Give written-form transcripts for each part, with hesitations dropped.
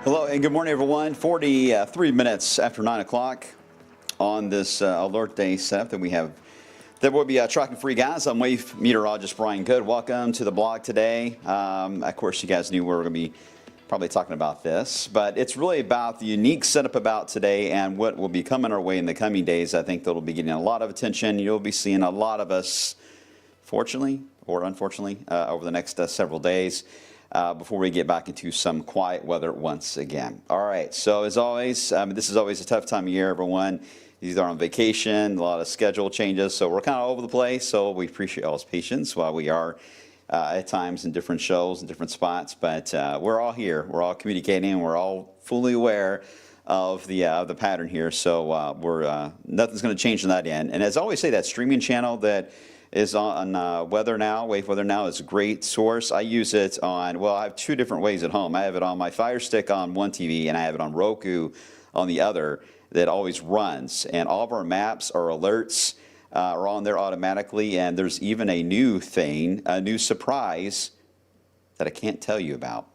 Hello and good morning, everyone. 43 minutes after 9 o'clock on this alert day setup that we have. There will be trucking free guys. I'm wave meteorologist Brian Good. Welcome to the blog today. Of course, you guys knew we were going to be probably talking about this, but it's really about the unique setup about today and what will be coming our way in the coming days. I think that'll be getting a lot of attention. You'll be seeing a lot of us, fortunately or unfortunately, over the next several days. Before we get back into some quiet weather once again. All right, so as always, this is always a tough time of year, everyone. These are on vacation, a lot of schedule changes, so we're kind of all over the place, so we appreciate y'all's patience while we are at times in different shows and different spots, but we're all here. We're all communicating, and we're all fully aware of the pattern here, so nothing's going to change on that end. And as I always say, that streaming channel that is on Weather Now. Wave Weather Now is a great source. I use it on, well, I have two different ways at home. I have it on my Fire Stick on one TV, and I have it on Roku on the other that always runs. And all of our maps, our alerts are on there automatically. And there's even a new thing, a new surprise that I can't tell you about,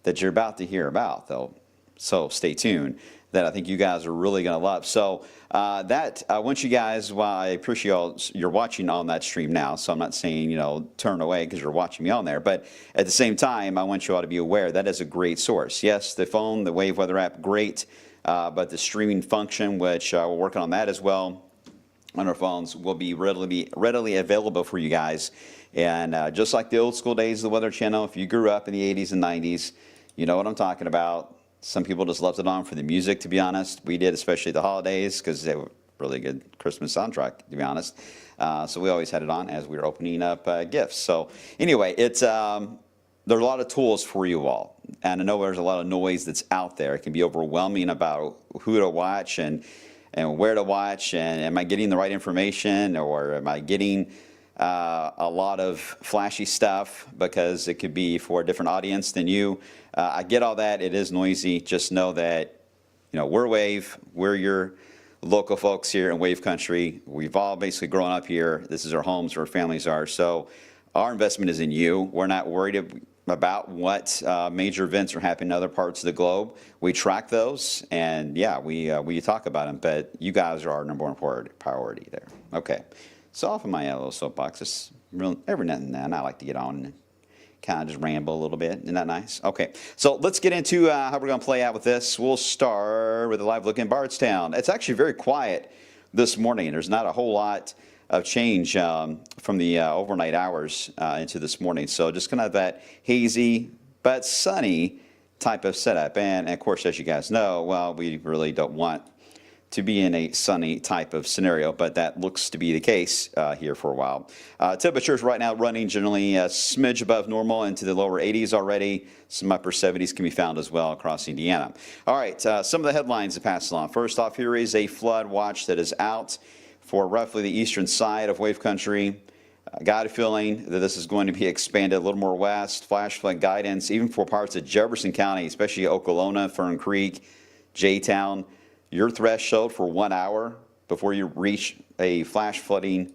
that you're about to hear about, though. So stay tuned. That I think you guys are really going to love. So I want you guys, well, I appreciate you're watching on that stream now, so I'm not saying, turn away because you're watching me on there. But at the same time, I want you all to be aware that is a great source. Yes, the phone, the Wave Weather app, great. But the streaming function, which we're working on that as well on our phones, will be readily available for you guys. And just like the old school days of the Weather Channel, if you grew up in the 80s and 90s, you know what I'm talking about. Some people just left it on for the music, to be honest. We did, especially the holidays, because they were really good Christmas soundtrack, to be honest. So we always had it on as we were opening up gifts. So anyway, there's a lot of tools for you all. And I know there's a lot of noise that's out there. It can be overwhelming about who to watch and where to watch. And am I getting the right information, or am I getting a lot of flashy stuff because it could be for a different audience than you. I get all that. It is noisy. Just know that, we're Wave. We're your local folks here in Wave Country. We've all basically grown up here. This is our homes, where our families are. So our investment is in you. We're not worried about what major events are happening in other parts of the globe. We track those, and yeah, we talk about them, but you guys are our number one priority there. Okay. So off of my little soapbox, just every now and then I like to get on and kind of just ramble a little bit. Isn't that nice? Okay, so let's get into how we're going to play out with this. We'll start with a live look in Bardstown. It's actually very quiet this morning. There's not a whole lot of change from the overnight hours into this morning. So just kind of that hazy but sunny type of setup. And of course, as you guys know, well, we really don't want to be in a sunny type of scenario, but that looks to be the case here for a while. Temperatures right now running generally a smidge above normal into the lower 80s already. Some upper 70s can be found as well across Indiana. All right, some of the headlines to pass along. First off, here is a flood watch that is out for roughly the eastern side of Wave Country. Got a feeling that this is going to be expanded a little more west. Flash flood guidance, even for parts of Jefferson County, especially Okolona, Fern Creek, J-Town. Your threshold for 1 hour before you reach a flash flooding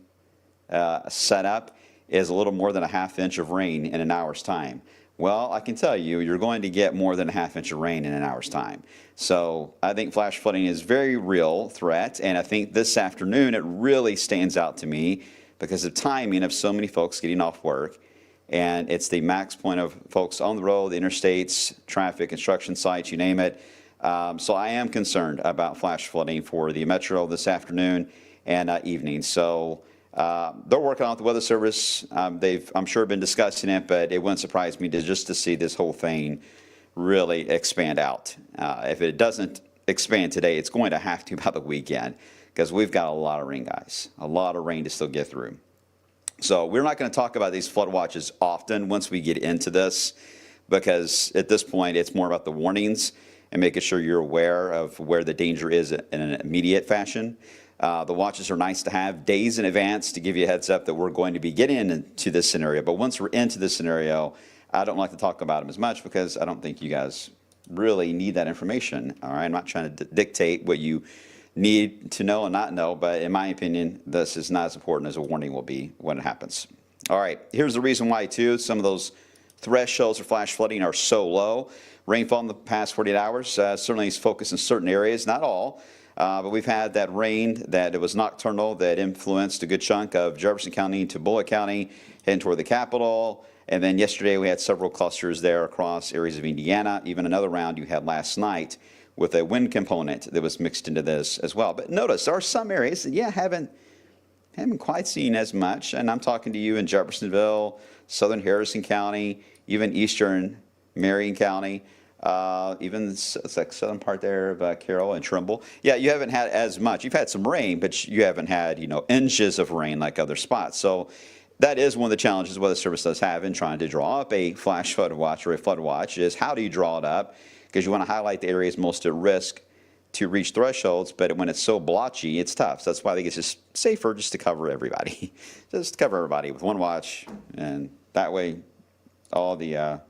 setup is a little more than a ½ inch of rain in an hour's time. Well, I can tell you, you're going to get more than a ½ inch of rain in an hour's time. So I think flash flooding is a very real threat, and I think this afternoon it really stands out to me because of timing of so many folks getting off work, and it's the max point of folks on the road, the interstates, traffic, construction sites, you name it. So I am concerned about flash flooding for the metro this afternoon and evening. So they're working on it, the Weather Service. They've, I'm sure, been discussing it, but it wouldn't surprise me to see this whole thing really expand out. If it doesn't expand today, it's going to have to by the weekend because we've got a lot of rain, guys, a lot of rain to still get through. So we're not going to talk about these flood watches often once we get into this because at this point it's more about the warnings and making sure you're aware of where the danger is in an immediate fashion. The watches are nice to have days in advance to give you a heads up that we're going to be getting into this scenario. But once we're into this scenario, I don't like to talk about them as much because I don't think you guys really need that information. All right, I'm not trying to dictate what you need to know and not know, but in my opinion, this is not as important as a warning will be when it happens. All right, here's the reason why too. Some of those thresholds for flash flooding are so low. Rainfall in the past 48 hours certainly is focused in certain areas, not all. But we've had that rain that it was nocturnal that influenced a good chunk of Jefferson County to Bullitt County, heading toward the capital. And then yesterday we had several clusters there across areas of Indiana. Even another round you had last night with a wind component that was mixed into this as well. But notice there are some areas that, haven't quite seen as much. And I'm talking to you in Jeffersonville, southern Harrison County, even eastern Marion County. Even it's like southern part there of Carroll and Trimble. Yeah, you haven't had as much. You've had some rain, but you haven't had, inches of rain like other spots. So that is one of the challenges Weather Service does have in trying to draw up a flash flood watch or a flood watch is how do you draw it up? Because you want to highlight the areas most at risk to reach thresholds, but when it's so blotchy, it's tough. So that's why I think it's just safer just to cover everybody. Just cover everybody with one watch, and that way all the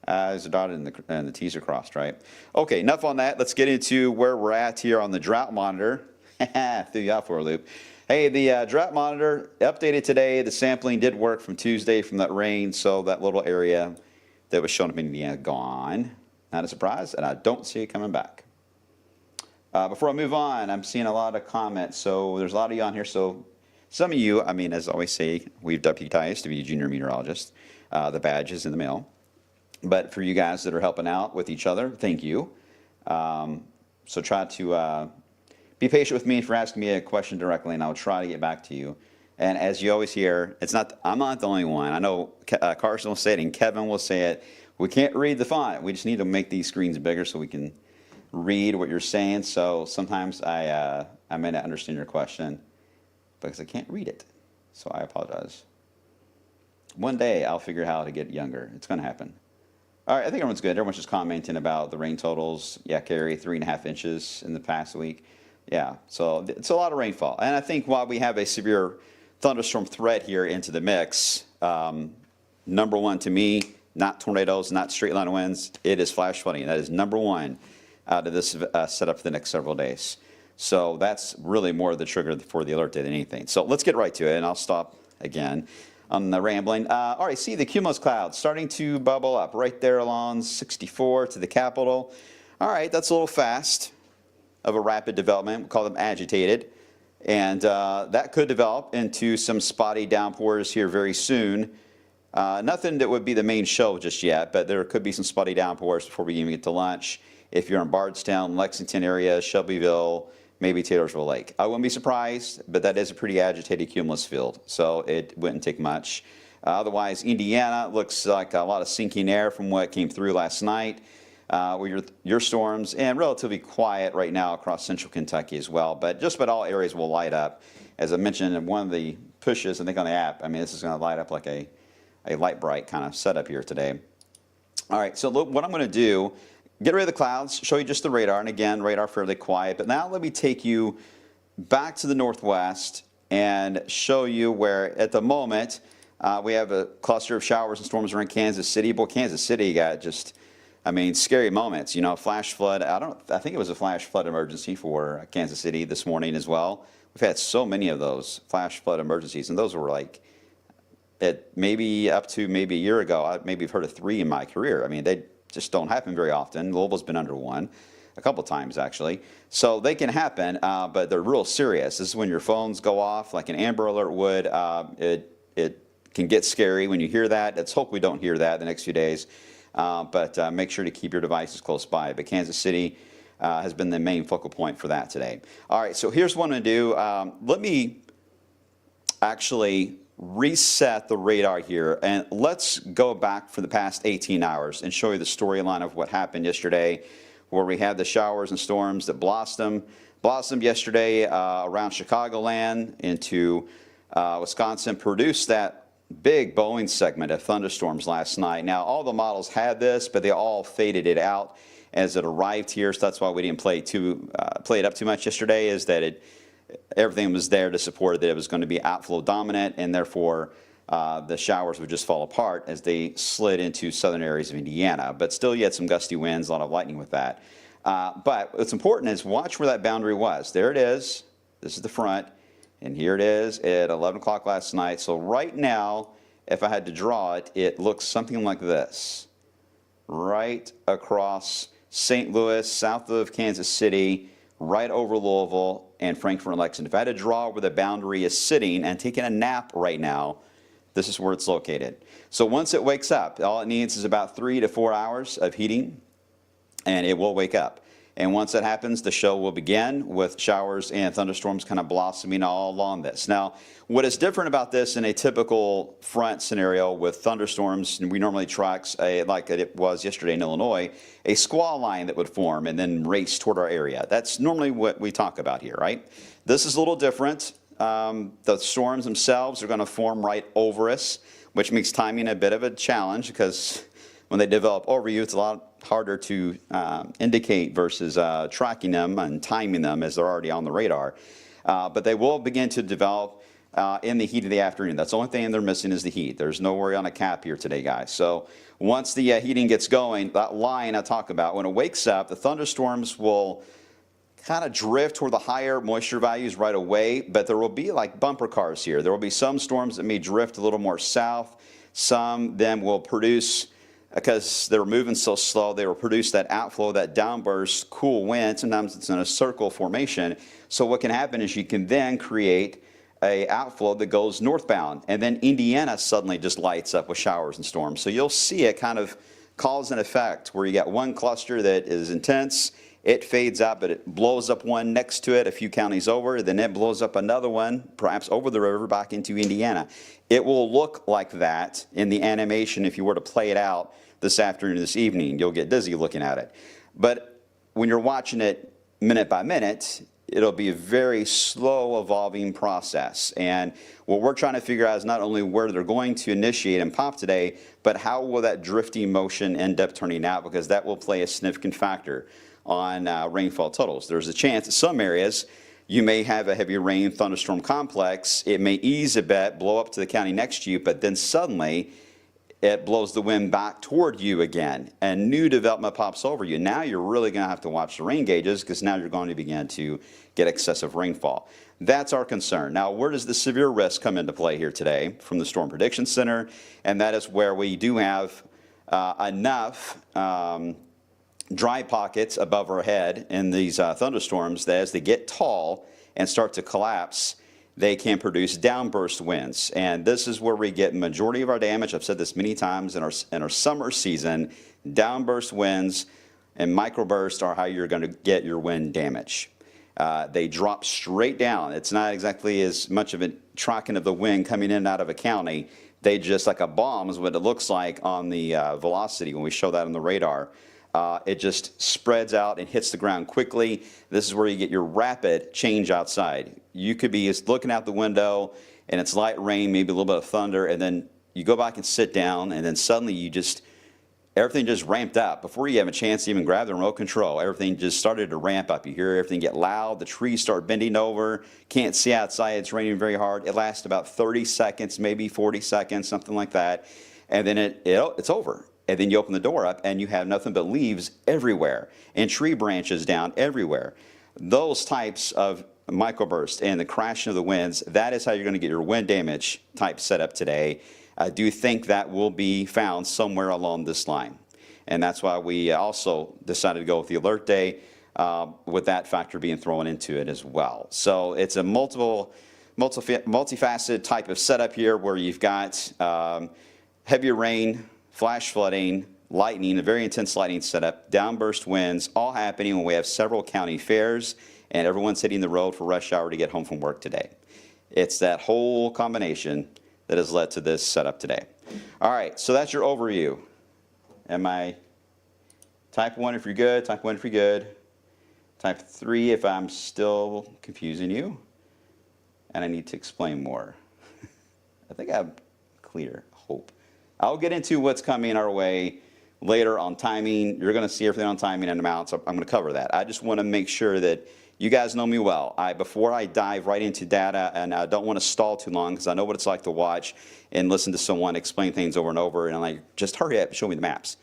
I's are dotted and the T's are crossed, right? Okay, enough on that. Let's get into where we're at here on the Drought Monitor. Threw you out for a loop. Hey, the Drought Monitor updated today. The sampling did work from Tuesday from that rain, so that little area that was shown up in Indiana gone. Not a surprise, and I don't see it coming back. Before I move on, I'm seeing a lot of comments. So there's a lot of you on here. So some of you, as I always say, we've deputized to be a junior meteorologist. The badge is in the mail. But for you guys that are helping out with each other, thank you. So try to be patient with me if you're asking me a question directly, and I'll try to get back to you. And as you always hear, I'm not the only one. I know Carson will say it and Kevin will say it. We can't read the font. We just need to make these screens bigger so we can read what you're saying. So sometimes I may not understand your question because I can't read it. So I apologize. One day I'll figure out how to get younger. It's going to happen. All right, I think everyone's good. Everyone's just commenting about the rain totals. Yeah, Carrie, 3.5 inches in the past week. Yeah, so it's a lot of rainfall. And I think while we have a severe thunderstorm threat here into the mix, number one to me, not tornadoes, not straight line winds, it is flash flooding. That is number one out of this setup for the next several days. So that's really more of the trigger for the alert than anything. So let's get right to it, and I'll stop again on the rambling. All right, see the cumulus clouds starting to bubble up right there along 64 to the capital. All right, that's a little fast of a rapid development. We call them agitated. And that could develop into some spotty downpours here very soon. Nothing that would be the main show just yet, but there could be some spotty downpours before we even get to lunch. If you're in Bardstown, Lexington area, Shelbyville, maybe Taylorsville Lake. I wouldn't be surprised, but that is a pretty agitated cumulus field, so it wouldn't take much. Otherwise, Indiana looks like a lot of sinking air from what came through last night with your storms, and relatively quiet right now across central Kentucky as well. But just about all areas will light up. As I mentioned in one of the pushes, I think on the app, this is going to light up like a light bright kind of setup here today. All right, so look, what I'm going to do, get rid of the clouds, show you just the radar, and again, radar fairly quiet, but now let me take you back to the northwest and show you where, at the moment, we have a cluster of showers and storms around Kansas City. Boy, Kansas City got just, scary moments. Flash flood. I think it was a flash flood emergency for Kansas City this morning as well. We've had so many of those flash flood emergencies, and those were like, maybe up to maybe a year ago, I maybe have heard of 3 in my career. They just don't happen very often. Louisville's been under 1 a couple times actually. So they can happen, but they're real serious. This is when your phones go off like an Amber Alert would. It can get scary when you hear that. Let's hope we don't hear that the next few days. But make sure to keep your devices close by. But Kansas City has been the main focal point for that today. All right, so here's what I'm going to do. Let me actually reset the radar here, and let's go back for the past 18 hours and show you the storyline of what happened yesterday, where we had the showers and storms that blossomed yesterday around Chicagoland into Wisconsin, produced that big Boeing segment of thunderstorms last night. Now, all the models had this, but they all faded it out as it arrived here, so that's why we didn't play it up too much yesterday, is that everything was there to support that it was going to be outflow dominant, and therefore the showers would just fall apart as they slid into southern areas of Indiana. But still, you had some gusty winds, a lot of lightning with that. But what's important is watch where that boundary was. There it is. This is the front, and here it is at 11 o'clock last night. So right now, if I had to draw it, it looks something like this. Right across St. Louis, south of Kansas City, right over Louisville and Frankfort and Lexington. If I had to draw where the boundary is sitting and taking a nap right now, this is where it's located. So once it wakes up, all it needs is about 3 to 4 hours of heating, and it will wake up. And once that happens, the show will begin with showers and thunderstorms kind of blossoming all along this. Now, what is different about this in a typical front scenario with thunderstorms, and we normally track, like it was yesterday in Illinois, a squall line that would form and then race toward our area. That's normally what we talk about here, right? This is a little different. The storms themselves are going to form right over us, which makes timing a bit of a challenge because when they develop over you, it's a lot harder to indicate versus tracking them and timing them as they're already on the radar. But they will begin to develop in the heat of the afternoon. That's the only thing they're missing is the heat. There's no worry on a cap here today, guys. So once the heating gets going, that line I talk about, when it wakes up, the thunderstorms will kind of drift toward the higher moisture values right away, but there will be like bumper cars here. There will be some storms that may drift a little more south. Some then will produce, because they're moving so slow, they will produce that outflow, that downburst, cool wind. Sometimes it's in a circle formation. So what can happen is you can then create a outflow that goes northbound, and then Indiana suddenly just lights up with showers and storms. So you'll see it kind of cause and effect where you got one cluster that is intense, it fades out, but it blows up one next to it a few counties over, then it blows up another one, perhaps over the river back into Indiana. It will look like that in the animation if you were to play it out this afternoon, this evening. You'll get dizzy looking at it. But when you're watching it minute by minute, it'll be a very slow evolving process. And what we're trying to figure out is not only where they're going to initiate and pop today, but how will that drifting motion end up turning out, because that will play a significant factor on rainfall totals. There's a chance in some areas you may have a heavy rain thunderstorm complex. It may ease a bit, blow up to the county next to you, but then suddenly it blows the wind back toward you again, and new development pops over you. Now you're really going to have to watch the rain gauges, because now you're going to begin to get excessive rainfall. That's our concern. Now, where does the severe risk come into play here today? From the Storm Prediction Center, and that is where we do have enough dry pockets above our head in these thunderstorms that as they get tall and start to collapse, they can produce downburst winds. And this is where we get majority of our damage. I've said this many times in our summer season. Downburst winds and microbursts are how you're going to get your wind damage. They drop straight down. It's not exactly as much of a tracking of the wind coming in and out of a county. They just, like a bomb is what it looks like on the velocity when we show that on the radar. It just spreads out and hits the ground quickly. This is where you get your rapid change outside. You could be just looking out the window and it's light rain, maybe a little bit of thunder, and then you go back and sit down, and then suddenly everything just ramped up. Before you have a chance to even grab the remote control, everything just started to ramp up. You hear everything get loud, the trees start bending over, can't see outside, it's raining very hard. It lasts about 30 seconds, maybe 40 seconds, something like that, and then it's over. And then you open the door up and you have nothing but leaves everywhere and tree branches down everywhere. Those types of microbursts and the crashing of the winds, that is how you're going to get your wind damage type setup today. I do think that will be found somewhere along this line. And that's why we also decided to go with the alert day with that factor being thrown into it as well. So it's a multifaceted type of setup here where you've got heavier rain, flash flooding, lightning, a very intense lightning setup, downburst winds, all happening when we have several county fairs and everyone's hitting the road for rush hour to get home from work today. It's that whole combination that has led to this setup today. All right, so that's your overview. Am I type 1 if you're good, type 1 if you're good, type 3 if I'm still confusing you, and I need to explain more. I think I'm clear, hope. I'll get into what's coming our way later on timing. You're going to see everything on timing and amounts. So I'm going to cover that. I just want to make sure that you guys know me well. Before I dive right into data, and I don't want to stall too long because I know what it's like to watch and listen to someone explain things over and over, and I'm like, just hurry up, show me the maps.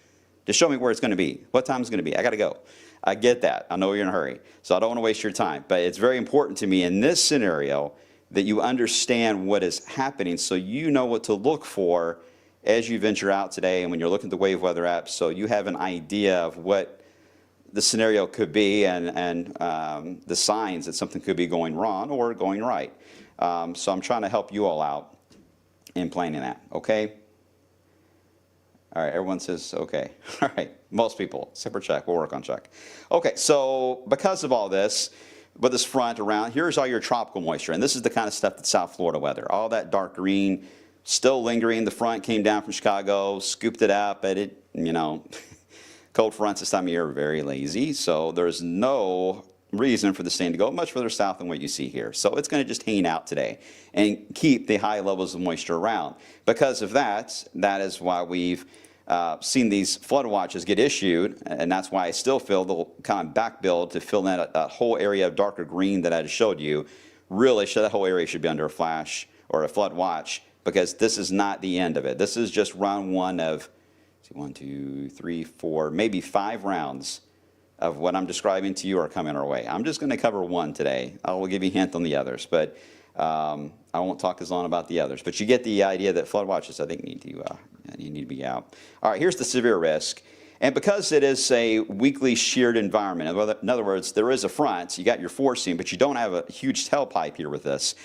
Just show me where it's going to be, what time it's going to be. I got to go. I get that. I know you're in a hurry, so I don't want to waste your time. But it's very important to me in this scenario that you understand what is happening so you know what to look for as you venture out today and when you're looking at the wave weather app, so you have an idea of what the scenario could be and the signs that something could be going wrong or going right. So I'm trying to help you all out in planning that, okay? All right, everyone says okay. All right, most people, except for Chuck. We'll work on Chuck. Okay, so because of all this, with this front around, here's all your tropical moisture. And this is the kind of stuff that's South Florida weather. All that dark green still lingering. The front came down from Chicago, scooped it up, but it, you know, cold fronts this time of year are very lazy. So there's no reason for this thing to go much further south than what you see here. So it's going to just hang out today and keep the high levels of moisture around. Because of that, that is why we've seen these flood watches get issued, and that's why I still feel they'll kind of back build to fill in that whole area of darker green that I just showed you. Really, that whole area should be under a flash or a flood watch, because this is not the end of it. This is just round one of 1, 2, 3, 4, maybe 5 rounds of what I'm describing to you are coming our way. I'm just going to cover one today. I will give you a hint on the others, but I won't talk as long about the others. But you get the idea that flood watches, I think, need to be out. All right, here's the severe risk. And because it is a weakly sheared environment, in other words, there is a front, you got your forcing, but you don't have a huge tailpipe here with this.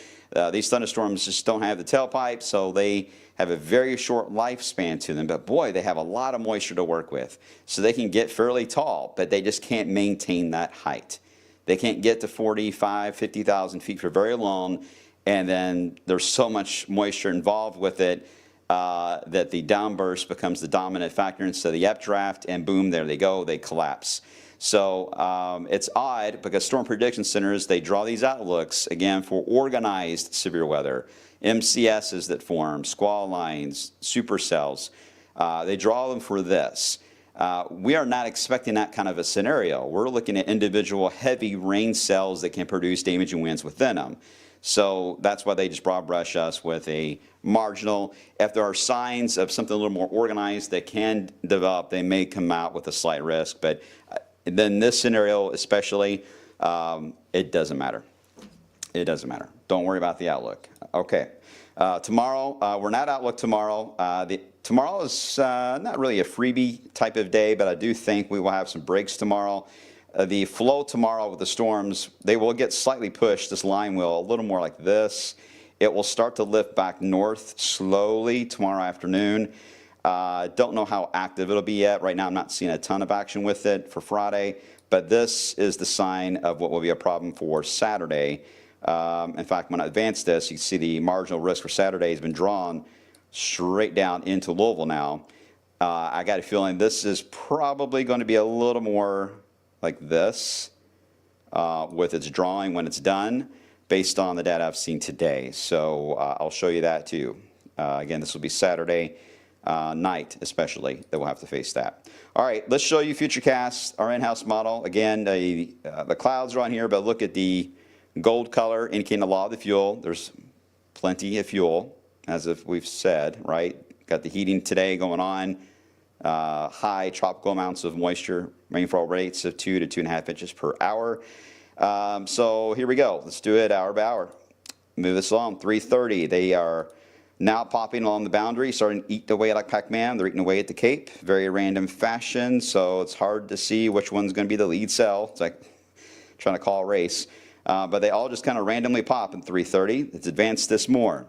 These thunderstorms just don't have the tailpipe, so they have a very short lifespan to them. But boy, they have a lot of moisture to work with. So they can get fairly tall, but they just can't maintain that height. They can't get to 45, 50,000 feet for very long. And then there's so much moisture involved with it that the downburst becomes the dominant factor instead of the updraft, and boom, there they go, they collapse. So it's odd because storm prediction centers, they draw these outlooks, again, for organized severe weather, MCSs that form, squall lines, supercells. They draw them for this. We are not expecting that kind of a scenario. We're looking at individual heavy rain cells that can produce damaging winds within them. So that's why they just broad brush us with a marginal. If there are signs of something a little more organized that can develop, they may come out with a slight risk. But then this scenario especially, it doesn't matter. It doesn't matter. Don't worry about the outlook. Okay. Tomorrow, we're not outlook tomorrow. Tomorrow is not really a freebie type of day, but I do think we will have some breaks tomorrow. The flow tomorrow with the storms, they will get slightly pushed, this line will, a little more like this. It will start to lift back north slowly tomorrow afternoon. Don't know how active it'll be yet. Right now I'm not seeing a ton of action with it for Friday, but this is the sign of what will be a problem for Saturday. In fact, when I advance this, you can see the marginal risk for Saturday has been drawn straight down into Louisville now. I got a feeling this is probably going to be a little more like this with its drawing when it's done based on the data I've seen today. So I'll show you that too. Again, this will be Saturday night especially that we'll have to face that. All right, let's show you futurecast, our in-house model. Again, the clouds are on here, but look at the gold color indicating the law of the fuel. There's plenty of fuel, as if we've said, right? Got the heating today going on. High tropical amounts of moisture, rainfall rates of 2 to 2.5 inches per hour. So here we go. Let's do it hour by hour. Move this along. 3:30. They are now popping along the boundary, starting to eat away like Pac-Man. They're eating away at the Cape, very random fashion. So it's hard to see which one's going to be the lead cell. It's like trying to call a race. But they all just kind of randomly pop in 3:30. Let's advance this more.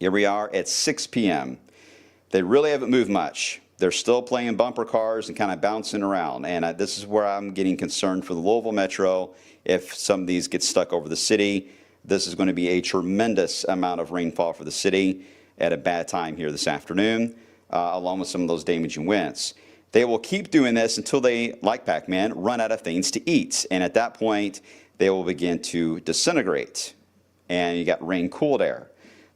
Here we are at 6 p.m. They really haven't moved much. They're still playing bumper cars and kind of bouncing around. And this is where I'm getting concerned for the Louisville Metro. If some of these get stuck over the city, this is going to be a tremendous amount of rainfall for the city at a bad time here this afternoon, along with some of those damaging winds. They will keep doing this until they, like Pac-Man, run out of things to eat. And at that point, they will begin to disintegrate. And you got rain-cooled air.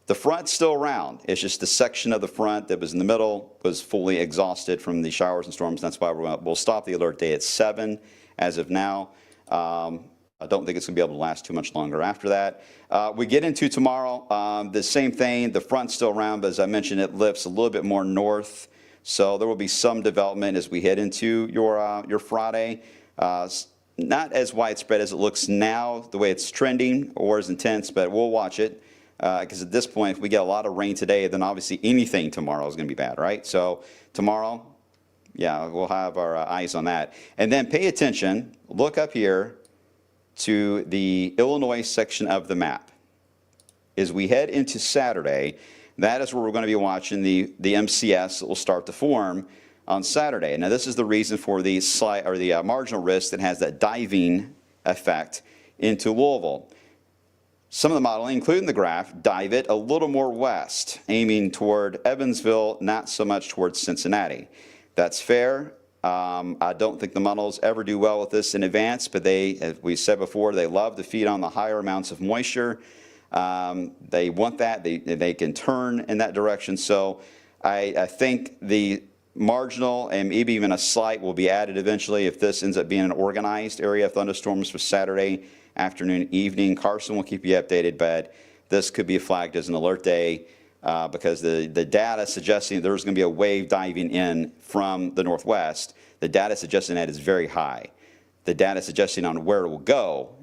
The front's still around. It's just the section of the front that was in the middle was fully exhausted from the showers and storms. That's why we'll stop the alert day at 7 as of now. I don't think it's going to be able to last too much longer after that. We get into tomorrow, the same thing. The front's still around, but as I mentioned, it lifts a little bit more north. So there will be some development as we head into your Friday. not as widespread as it looks now, the way it's trending, or as intense, but we'll watch it. Because at this point, if we get a lot of rain today, then obviously anything tomorrow is going to be bad, right? So tomorrow, yeah, we'll have our eyes on that. And then pay attention, look up here to the Illinois section of the map. As we head into Saturday, that is where we're going to be watching the MCS that will start to form on Saturday. Now, this is the reason for the marginal risk that has that diving effect into Louisville. Some of the modeling, including the graph, dive it a little more west, aiming toward Evansville, not so much towards Cincinnati. That's fair. I don't think the models ever do well with this in advance, but they, as we said before, they love to feed on the higher amounts of moisture. They want that. They can turn in that direction. So I think the marginal and maybe even a slight will be added eventually if this ends up being an organized area of thunderstorms for Saturday afternoon, evening. Carson will keep you updated, but this could be flagged as an alert day because the data suggesting there's going to be a wave diving in from the northwest, the data suggesting that is very high. The data suggesting on where it will go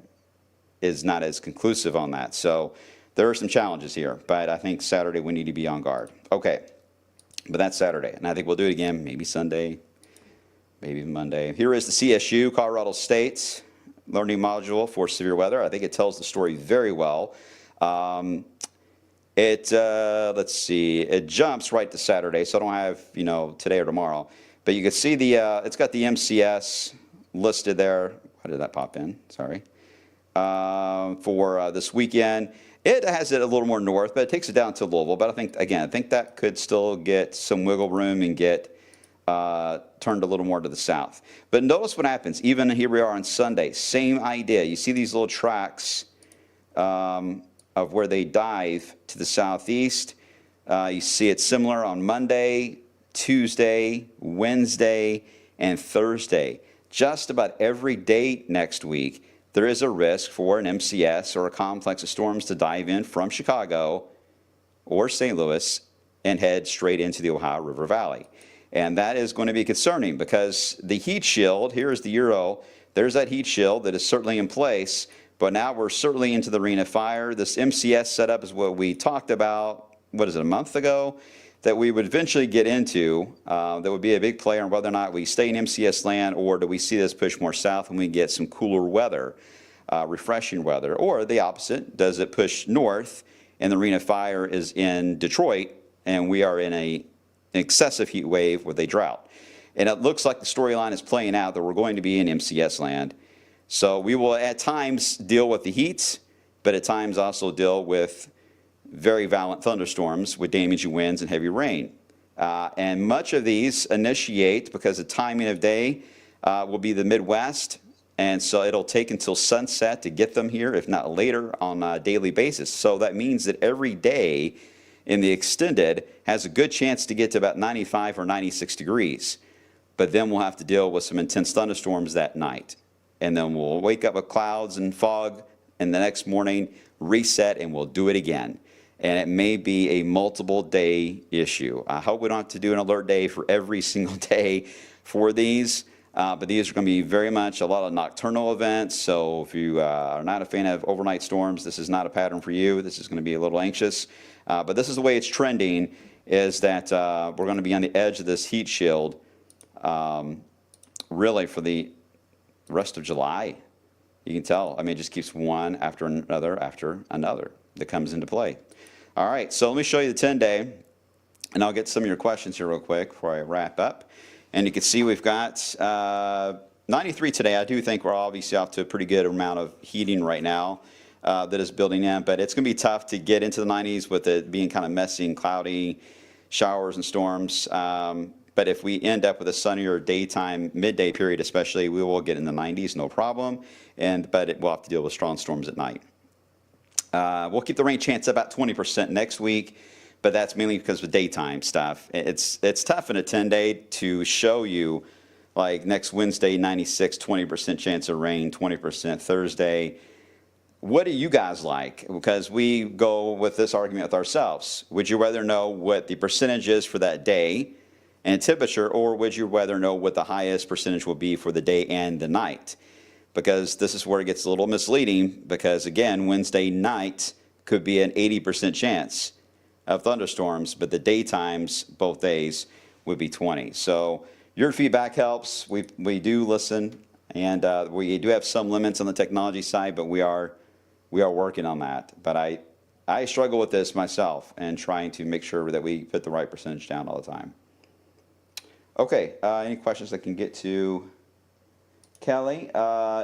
is not as conclusive on that. So there are some challenges here, but I think Saturday we need to be on guard. Okay, but that's Saturday, and I think we'll do it again, maybe Sunday, maybe even Monday. Here is the CSU, Colorado State learning module for severe weather. I think it tells the story very well. Let's see, it jumps right to Saturday, so I don't have, today or tomorrow. But you can see it's got the MCS listed there. Why did that pop in? Sorry. For this weekend. It has it a little more north, but it takes it down to Louisville. But I think that could still get some wiggle room and get turned a little more to the south. But notice what happens. Even here we are on Sunday, same idea. You see these little tracks of where they dive to the southeast. You see it similar on Monday, Tuesday, Wednesday, and Thursday. Just about every day next week, there is a risk for an MCS or a complex of storms to dive in from Chicago or St. Louis and head straight into the Ohio River Valley. And that is going to be concerning because the heat shield, here is the Euro, there's that heat shield that is certainly in place, but now we're certainly into the ring of fire. This MCS setup is what we talked about, a month ago, that we would eventually get into. That would be a big player on whether or not we stay in MCS land or do we see this push more south and we get some cooler weather, refreshing weather, or the opposite, does it push north and the ring of fire is in Detroit and we are in an excessive heat wave with a drought. And it looks like the storyline is playing out that we're going to be in MCS land. So we will at times deal with the heat, but at times also deal with very violent thunderstorms with damaging winds and heavy rain. And much of these initiate because the timing of day will be the Midwest. And so it'll take until sunset to get them here, if not later, on a daily basis. So that means that every day in the extended has a good chance to get to about 95 or 96 degrees. But then we'll have to deal with some intense thunderstorms that night. And then we'll wake up with clouds and fog, and the next morning reset, and we'll do it again. And it may be a multiple day issue. I hope we don't have to do an alert day for every single day for these, but these are going to be very much a lot of nocturnal events. So if you are not a fan of overnight storms, this is not a pattern for you. This is going to be a little anxious. But this is the way it's trending, is that we're going to be on the edge of this heat shield really for the rest of July. You can tell. I mean, it just keeps one after another that comes into play. All right, so let me show you the 10-day, and I'll get some of your questions here real quick before I wrap up. And you can see we've got 93 today. I do think we're obviously off to a pretty good amount of heating right now that is building in, but it's going to be tough to get into the 90s with it being kind of messy and cloudy, showers and storms. But if we end up with a sunnier daytime, midday period especially, we will get in the 90s, no problem. But we'll have to deal with strong storms at night. We'll keep the rain chance about 20% next week, but that's mainly because of daytime stuff. It's tough in a 10-day to show you, like next Wednesday, 96, 20% chance of rain, 20% Thursday. What do you guys like? Because we go with this argument with ourselves. Would you rather know what the percentage is for that day and temperature, or would you rather know what the highest percentage will be for the day and the night? because this is where it gets a little misleading, because again, Wednesday night could be an 80% chance of thunderstorms, but the daytimes, both days, would be 20. So your feedback helps. We do listen, and we do have some limits on the technology side, but we are working on that. But I struggle with this myself and trying to make sure that we put the right percentage down all the time. Okay, any questions I can get to? Kelly,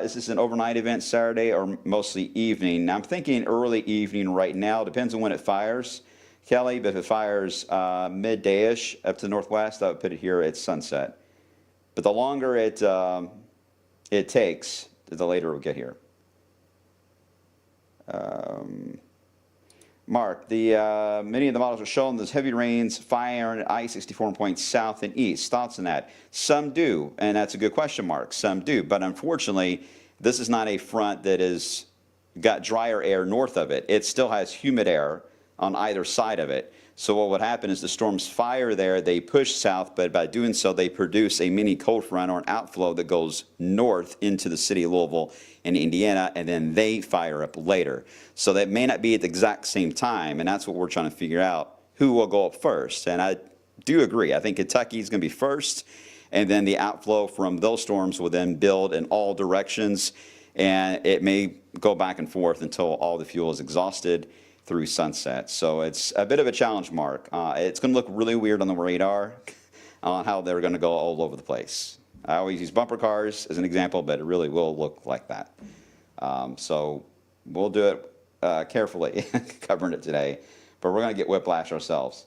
is this an overnight event Saturday or mostly evening? Now, I'm thinking early evening right now. Depends on when it fires, Kelly, but if it fires midday-ish up to the northwest, I would put it here at sunset. But the longer it takes, the later it will get here. Mark, many of the models are showing those heavy rains, fire, and ice 64 points south and east. Thoughts on that? Some do, and that's a good question, Mark. Some do, but unfortunately, this is not a front that is got drier air north of it. It still has humid air on either side of it. So what would happen is the storms fire there, they push south, but by doing so, they produce a mini cold front or an outflow that goes north into the city of Louisville and Indiana, and then they fire up later. So that may not be at the exact same time, and that's what we're trying to figure out, who will go up first. And I do agree. I think Kentucky is going to be first, and then the outflow from those storms will then build in all directions, and it may go back and forth until all the fuel is exhausted through sunset. So it's a bit of a challenge, Mark. It's going to look really weird on the radar on how they're going to go all over the place. I always use bumper cars as an example, but it really will look like that. So we'll do it carefully, covering it today, but we're going to get whiplash ourselves.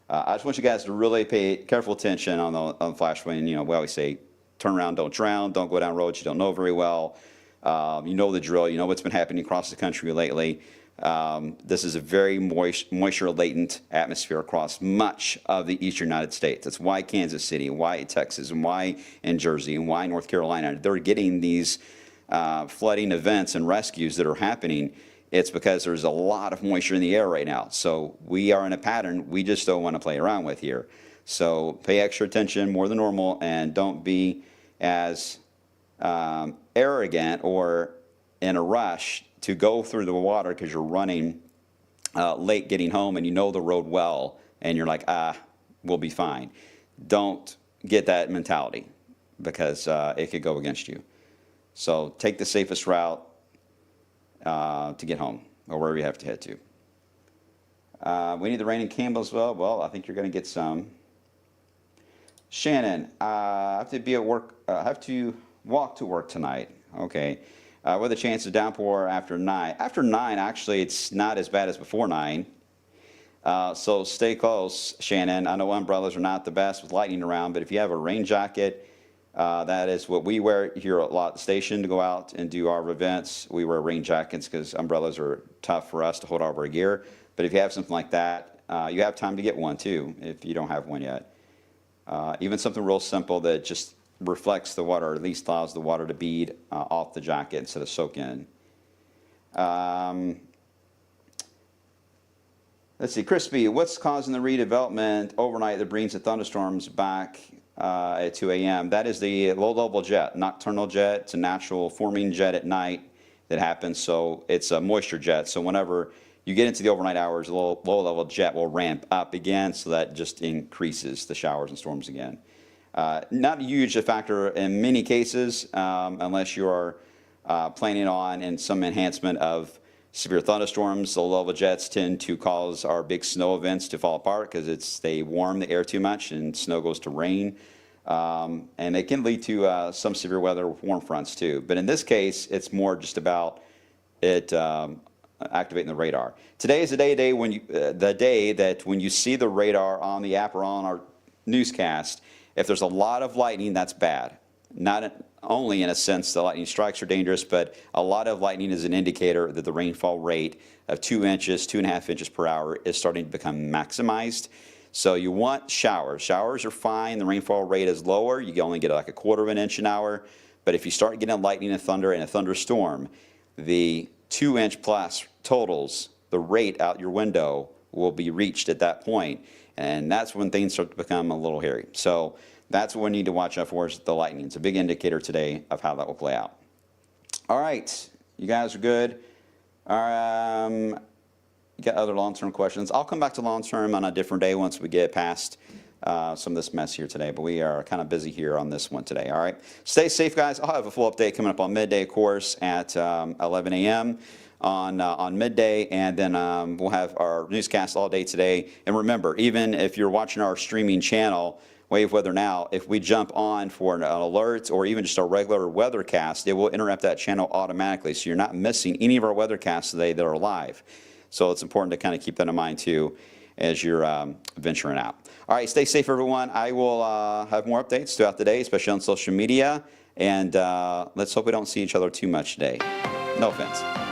I just want you guys to really pay careful attention on the flash wind. You know, we always say, turn around, don't drown, don't go down roads you don't know very well. You know the drill. You know what's been happening across the country lately. This is a very moisture latent atmosphere across much of the eastern United States. That's why Kansas City, why Texas, and why in Jersey, and why North Carolina, they're getting these flooding events and rescues that are happening. It's because there's a lot of moisture in the air right now. So we are in a pattern we just don't want to play around with here. So pay extra attention more than normal, and don't be as arrogant or in a rush to go through the water because you're running late getting home and you know the road well and you're like, we'll be fine. Don't get that mentality, because it could go against you. So take the safest route to get home or wherever you have to head to. We need the rain in Campbell as well. Well, I think you're going to get some. Shannon, I have to be at work. I have to walk to work tonight. Okay. With a chance of downpour after 9. After 9, actually, it's not as bad as before 9. So stay close, Shannon. I know umbrellas are not the best with lightning around, but if you have a rain jacket, that is what we wear here a lot at the station to go out and do our events. We wear rain jackets because umbrellas are tough for us to hold all of our gear. But if you have something like that, you have time to get one too if you don't have one yet. Even something real simple that just reflects the water, or at least allows the water to bead off the jacket instead of soak in. Let's see, Crispy, what's causing the redevelopment overnight that brings the thunderstorms back at 2 a.m.? That is the low-level jet, nocturnal jet. It's a natural forming jet at night that happens, so it's a moisture jet. So whenever you get into the overnight hours, the low-level jet will ramp up again, so that just increases the showers and storms again. Not a huge factor in many cases, unless you are planning on in some enhancement of severe thunderstorms. The low-level jets tend to cause our big snow events to fall apart because they warm the air too much and snow goes to rain. And it can lead to some severe weather with warm fronts too. But in this case, it's more just about it activating the radar. Today is the day that when you see the radar on the app or on our newscast, if there's a lot of lightning, that's bad. Not only in a sense the lightning strikes are dangerous, but a lot of lightning is an indicator that the rainfall rate of 2 inches, 2.5 inches per hour is starting to become maximized. So you want showers. Showers are fine. The rainfall rate is lower. You can only get like 1/4 inch an hour. But if you start getting lightning and thunder in a thunderstorm, the 2 inch plus totals, the rate out your window will be reached at that point. And that's when things start to become a little hairy. So that's what we need to watch out for, is the lightning. It's a big indicator today of how that will play out. All right, you guys are good. You got other long-term questions. I'll come back to long-term on a different day once we get past some of this mess here today, but we are kind of busy here on this one today, all right? Stay safe, guys. I'll have a full update coming up on midday, of course, at 11 a.m. on midday, and then we'll have our newscast all day today. And remember, even if you're watching our streaming channel, Wave Weather Now, if we jump on for an alert or even just a regular weathercast, it will interrupt that channel automatically, so you're not missing any of our weathercasts today that are live. So it's important to kind of keep that in mind, too, as you're venturing out. All right, stay safe, everyone. I will have more updates throughout the day, especially on social media. And let's hope we don't see each other too much today. No offense.